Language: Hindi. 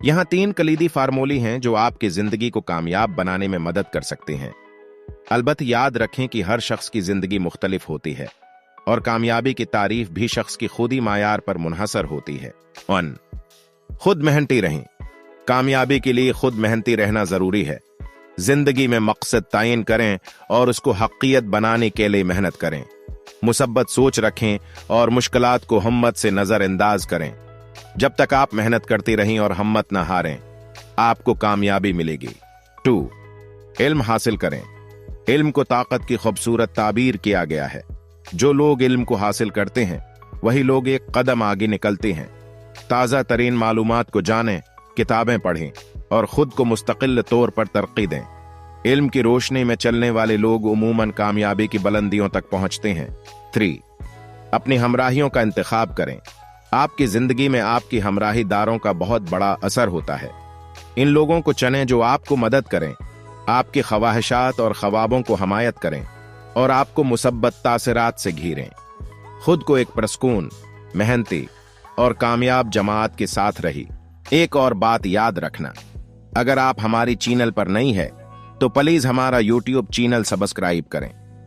यहाँ 3 कलीदी फार्मूले हैं जो आपकी जिंदगी को कामयाब बनाने में मदद कर सकते हैं। अलबत्ता याद रखें कि हर शख्स की जिंदगी मुख्तलिफ होती है और कामयाबी की तारीफ भी शख्स की खुदी मायार पर मुनहसर होती है। 1. खुद मेहनती रहें। कामयाबी के लिए खुद मेहनती रहना जरूरी है। जिंदगी में मकसद तयन करें और उसको हकीकत बनाने के लिए मेहनत करें। मुसब्बत सोच रखें और मुश्किलात को हिम्मत से नजरअंदाज करें। जब तक आप मेहनत करती रहें और हिम्मत न हारें, आपको कामयाबी मिलेगी। 2. इल्म हासिल करें। इल्म को ताकत की खूबसूरत ताबीर किया गया है। जो लोग इल्म को हासिल करते हैं वही लोग एक कदम आगे निकलते हैं। ताज़ा तरीन मालूमात को जानें, किताबें पढ़ें और खुद को मुस्तकिल तौर पर तरक्की दें। इल्म की रोशनी में चलने वाले लोग उमूमन कामयाबी की बुलंदियों तक पहुंचते हैं। 3. अपनी हमराहियों का इंतखाब करें। आपकी जिंदगी में आपकी हमराहीदारों का बहुत बड़ा असर होता है। इन लोगों को चुनें जो आपको मदद करें, आपकी ख्वाहिशात और ख्वाबों को हमायत करें और आपको मुसब्बत तासिरात से घिरें। खुद को एक परस्कून, मेहनती और कामयाब जमात के साथ रही। एक और बात याद रखना, अगर आप हमारी चैनल पर नहीं है तो प्लीज हमारा YouTube चैनल सब्सक्राइब करें।